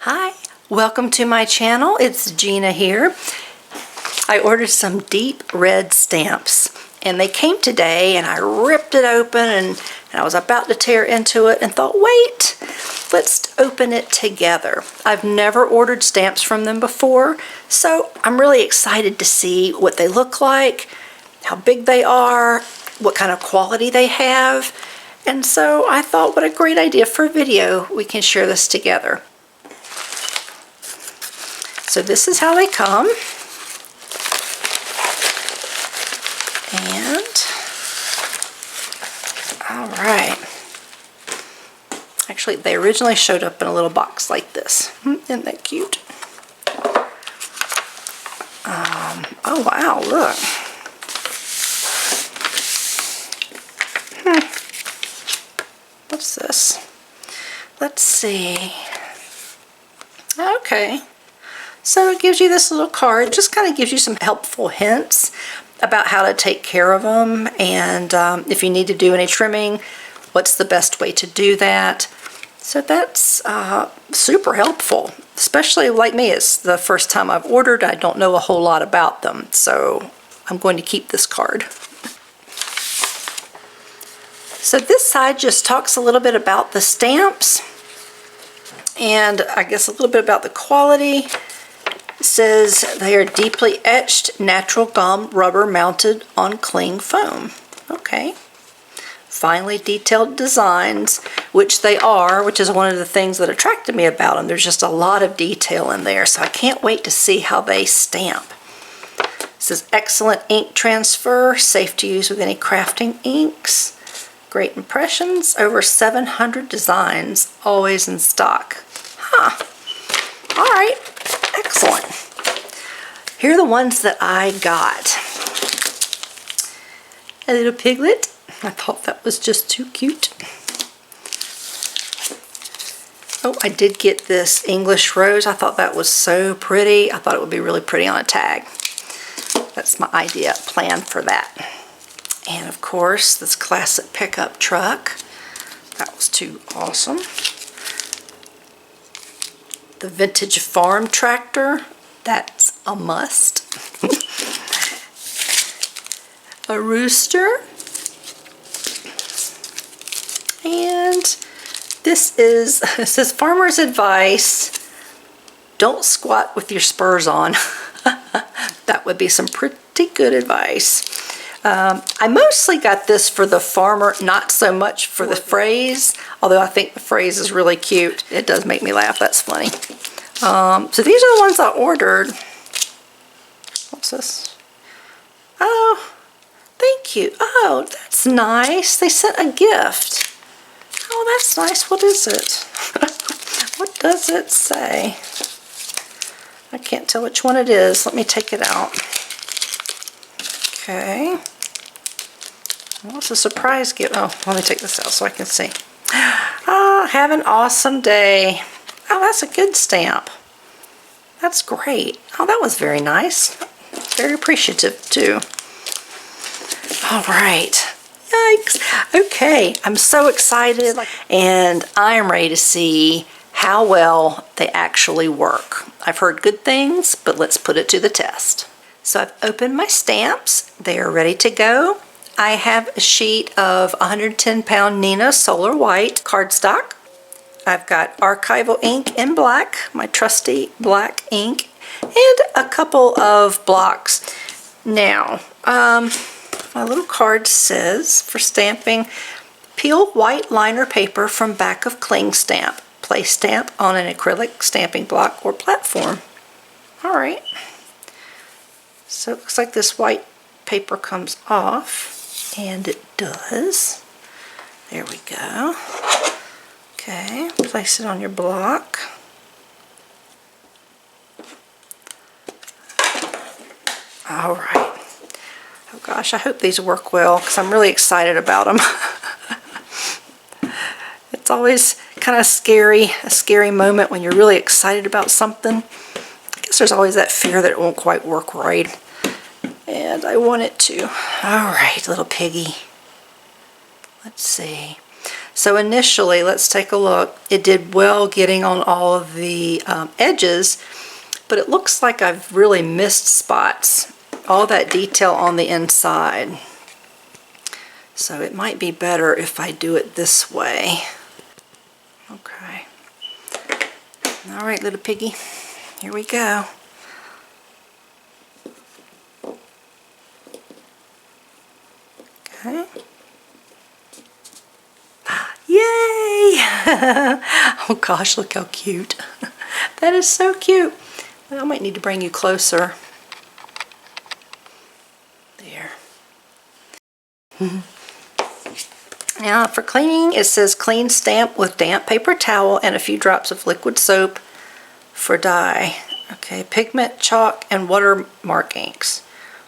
Hi, welcome to my channel. It's Gina here. I ordered some deep red stamps and they came today and I ripped it open and I was about to tear into it and thought, wait, let's open it together. I've never ordered stamps from them before, so I'm really excited to see what they look like, how big they are, what kind of quality they have. And so I thought, what a great idea for a video. We can share this together. So this is how they come. And, all right. Actually, they originally showed up in a little box like this. Isn't that cute? Oh wow, look. What's this? Let's see. Okay. So it gives you this little card. It just kind of gives you some helpful hints about how to take care of them, and if you need to do any trimming, what's the best way to do that. So that's super helpful, especially like me. It's the first time I've ordered. I don't know a whole lot about them, so I'm going to keep this card. So this side just talks a little bit about the stamps and I guess a little bit about the quality. It says they are deeply etched natural gum rubber mounted on cling foam. Okay. Finely detailed designs, which they are, which is one of the things that attracted me about them. There's just a lot of detail in there, so I can't wait to see how they stamp. It says excellent ink transfer, safe to use with any crafting inks. Great impressions, over 700 designs, always in stock. Huh. All right, excellent. Here are the ones that I got. A little piglet. I thought that was just too cute. Oh, I did get this English rose. I thought that was so pretty. I thought it would be really pretty on a tag. That's my plan for that. And of course, this classic pickup truck. That was too awesome. The vintage farm tractor. That's a must. A rooster. And this is, it says farmer's advice, don't squat with your spurs on. That would be some pretty good advice. I mostly got this for the farmer, not so much for the phrase, although I think the phrase is really cute. It does make me laugh, that's funny. So these are the ones I ordered. What's this? Oh, thank you. Oh, that's nice. They sent a gift. Oh, that's nice. What is it? What does it say? I can't tell which one it is. Let me take it out. Okay. What's a surprise gift? Oh, let me take this out so I can see. Ah, have an awesome day. Oh, that's a good stamp. That's great. Oh, that was very nice. Very appreciative, too. All right. Yikes. Okay, I'm so excited and I am ready to see how well they actually work. I've heard good things, but let's put it to the test. So I've opened my stamps. They are ready to go. I have a sheet of 110-pound Nina Solar White cardstock. I've got archival ink in black, my trusty black ink, and a couple of blocks. Now, my little card says, for stamping, peel white liner paper from back of cling stamp. Place stamp on an acrylic stamping block or platform. All right. So it looks like this white paper comes off, and it does. There we go. Okay, place it on your block. All right. Oh gosh, I hope these work well because I'm really excited about them. It's always kind of scary, a scary moment when you're really excited about something. I guess there's always that fear that it won't quite work right. And I want it to. All right, little piggy. Let's see. So initially, let's take a look. It did well getting on all of the edges, but it looks like I've really missed spots. All that detail on the inside. So it might be better if I do it this way. Okay. All right, little piggy. Here we go. Okay. Yay! Oh gosh, look how cute. That is so cute. I might need to bring you closer. There. Now for cleaning, it says clean stamp with damp paper towel and a few drops of liquid soap for dye. Okay, pigment, chalk, and watermark inks.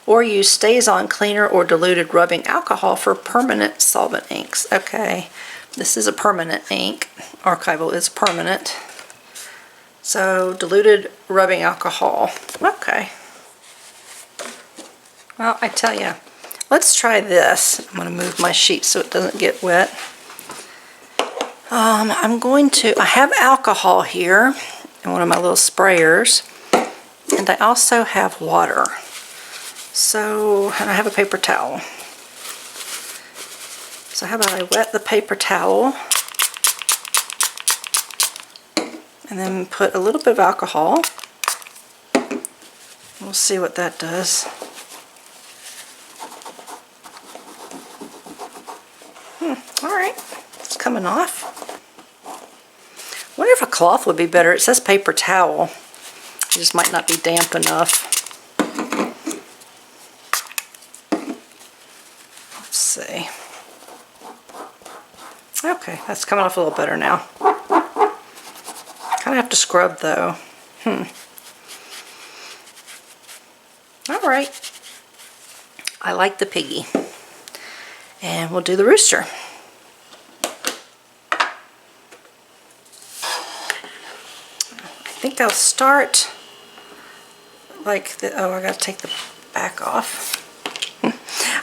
Or use Stays-On cleaner or diluted rubbing alcohol for permanent solvent inks. Okay, this is a permanent ink. Archival is permanent. So diluted rubbing alcohol. Okay. Well, I tell you, let's try this. I'm going to move my sheet so it doesn't get wet. I have alcohol here in one of my little sprayers, and I also have water. So, and I have a paper towel. So how about I wet the paper towel and then put a little bit of alcohol. We'll see what that does. Alright, it's coming off. I wonder if a cloth would be better. It says paper towel. It just might not be damp enough. Let's see. Okay, that's coming off a little better now. Kind of have to scrub though. Alright. I like the piggy. And we'll do the rooster. I think I'll start like the, oh, I gotta take the back off.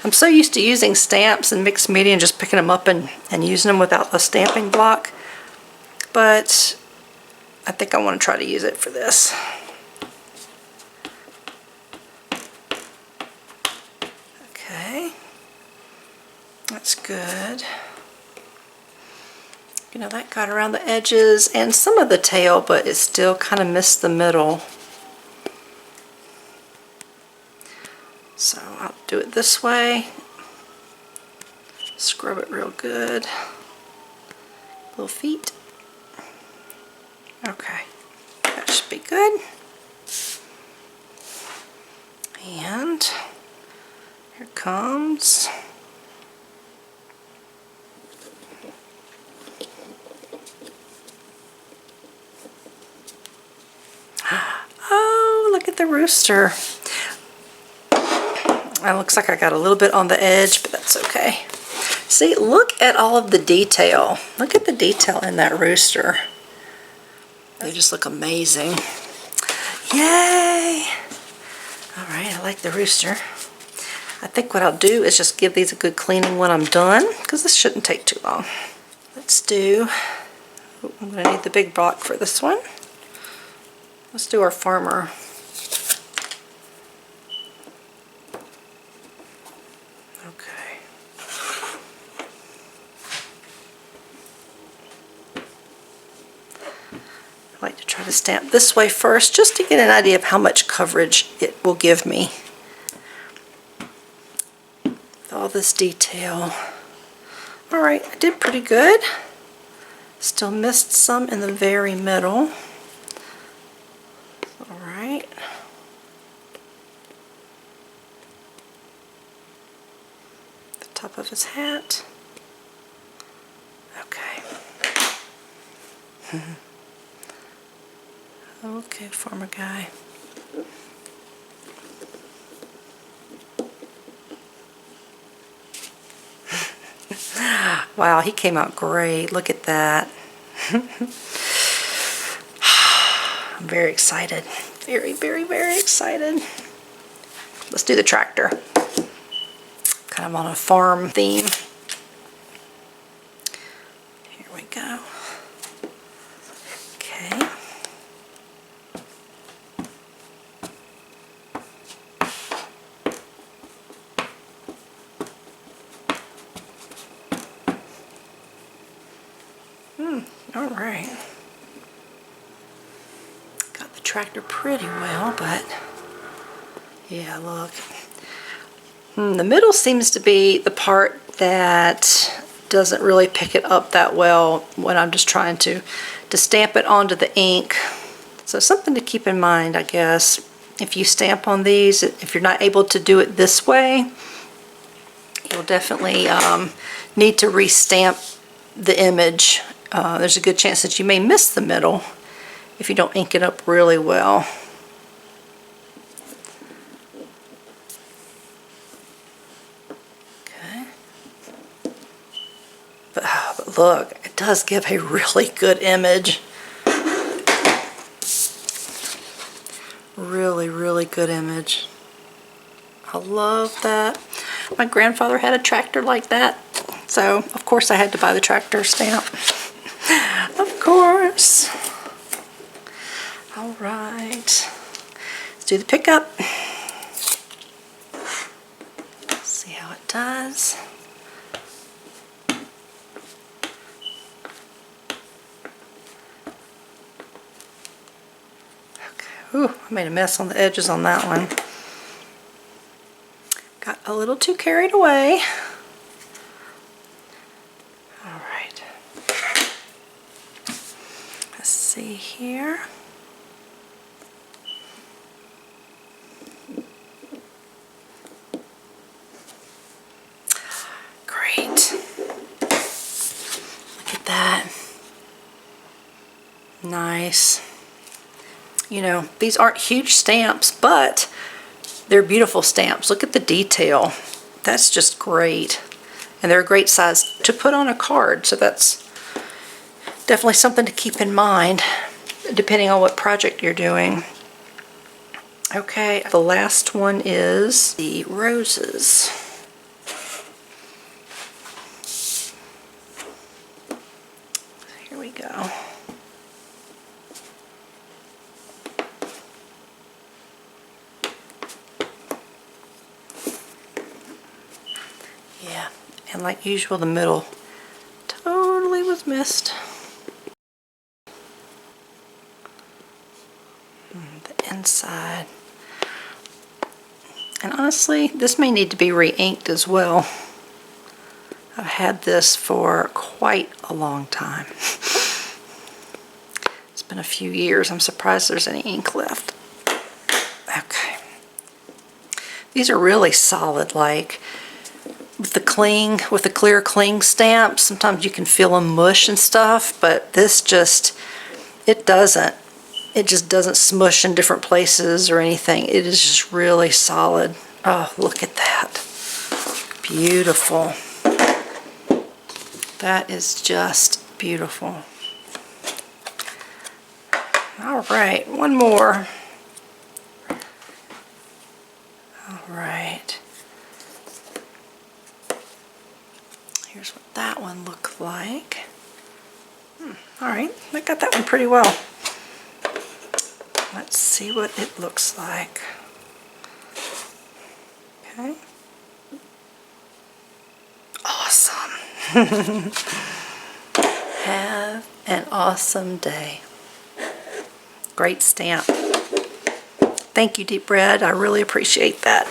I'm so used to using stamps and mixed media and just picking them up and using them without a stamping block, but I think I want to try to use it for this. Okay, that's good. You know, that got around the edges and some of the tail, but it still kind of missed the middle. So I'll do it this way. Scrub it real good. Little feet. Okay, that should be good. And here comes oh, look at the rooster. It looks like I got a little bit on the edge, but that's okay. See, look at all of the detail. Look at the detail in that rooster. They just look amazing. Yay! Alright, I like the rooster. I think what I'll do is just give these a good cleaning when I'm done, because this shouldn't take too long. Let's do, I'm going to need the big block for this one. Let's do our farmer. Okay. I like to try to stamp this way first, just to get an idea of how much coverage it will give me. With all this detail. Alright, I did pretty good. Still missed some in the very middle. Alright. The top of his hat. Okay. Okay, farmer guy. Wow, he came out great. Look at that. I'm very excited. Very, very, very excited. Let's do the tractor. Kind of on a farm theme. tractor pretty well, but yeah, look. The middle seems to be the part that doesn't really pick it up that well when I'm just trying to stamp it onto the ink. So something to keep in mind, I guess. If you stamp on these, if you're not able to do it this way, you'll definitely need to re-stamp the image. There's a good chance that you may miss the middle if you don't ink it up really well. Okay. But look, it does give a really good image. Really, really good image. I love that. My grandfather had a tractor like that, so of course I had to buy the tractor stamp. Of course. All right, let's do the pickup. See how it does. Okay. Ooh, I made a mess on the edges on that one. Got a little too carried away. All right. Let's see here. Great. Look at that. Nice. You know, these aren't huge stamps, but they're beautiful stamps. Look at the detail. That's just great. And they're a great size to put on a card, so that's definitely something to keep in mind depending on what project you're doing. Okay, the last one is the roses. Here we go. Yeah, and like usual, the middle totally was missed. The inside. And honestly, this may need to be re-inked as well. I've had this for quite a long time. It's been a few years. I'm surprised there's any ink left. Okay. These are really solid, like with the clear cling stamps, sometimes you can feel them mush and stuff, but this just, it just doesn't smush in different places or anything. It is just really solid. Oh, look at that. Beautiful. That is just beautiful. All right, one more. All right. Here's what that one looked like. All right, I got that one pretty well. Let's see what it looks like. Okay. Awesome. Have an awesome day. Great stamp. Thank you, Deep Red. I really appreciate that.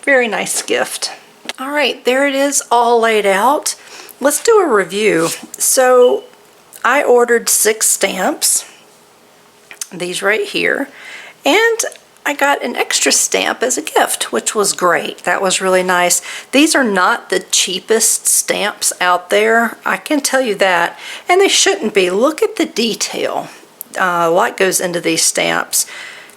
Very nice gift. All right, there it is, all laid out. Let's do a review. So I ordered 6 stamps, these right here, and I got an extra stamp as a gift, which was great. That was really nice. These are not the cheapest stamps out there, I can tell you that, and they shouldn't be. Look at the detail. A lot goes into these stamps.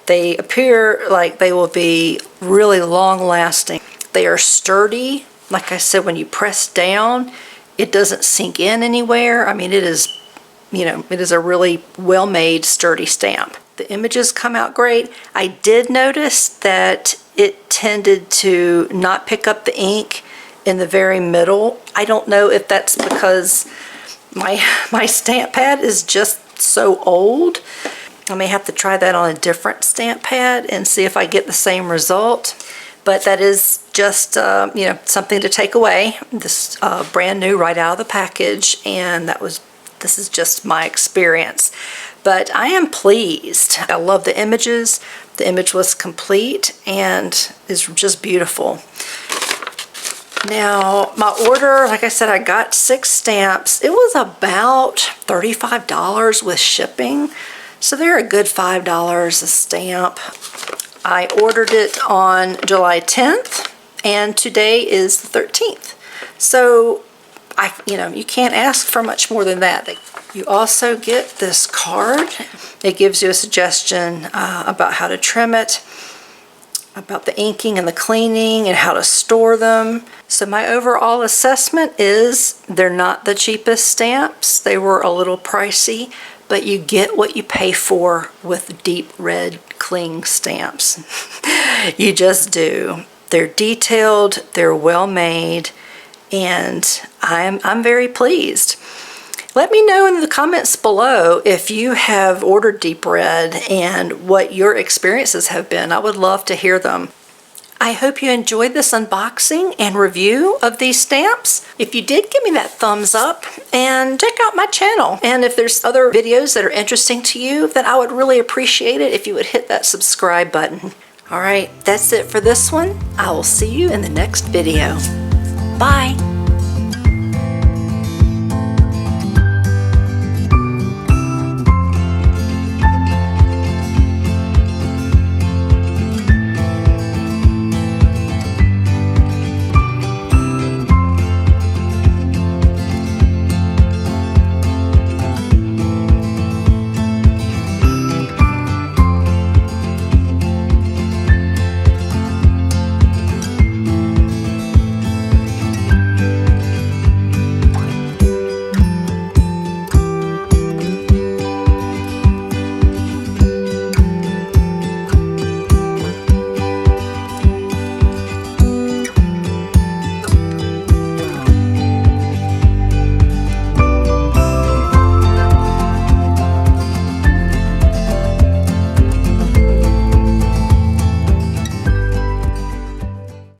They appear like they will be really long-lasting. They are sturdy. Like I said, when you press down, it doesn't sink in anywhere. I mean, it is, you know, it is a really well-made, sturdy stamp. The images come out great. I did notice that it tended to not pick up the ink in the very middle. I don't know if that's because my stamp pad is just so old. I may have to try that on a different stamp pad and see if I get the same result. But that is just, you know, something to take away. This brand new right out of the package, and this is just my experience. but I am pleased. I love the images. The image was complete and is just beautiful. Now, my order, like I said, I got 6 stamps. It was about $35 with shipping, so they're a good $5 a stamp. I ordered it on July 10th, and today is the 13th. So, you can't ask for much more than that. You also get this card. It gives you a suggestion about how to trim it, about the inking and the cleaning, and how to store them. So my overall assessment is they're not the cheapest stamps. They were a little pricey, but you get what you pay for with deep red cling stamps. You just do. They're detailed, they're well made, and I'm very pleased. Let me know in the comments below if you have ordered deep red and what your experiences have been. I would love to hear them. I hope you enjoyed this unboxing and review of these stamps. If you did, give me that thumbs up and check out my channel. And if there's other videos that are interesting to you, then I would really appreciate it if you would hit that subscribe button. All right, that's it for this one. I will see you in the next video. Bye.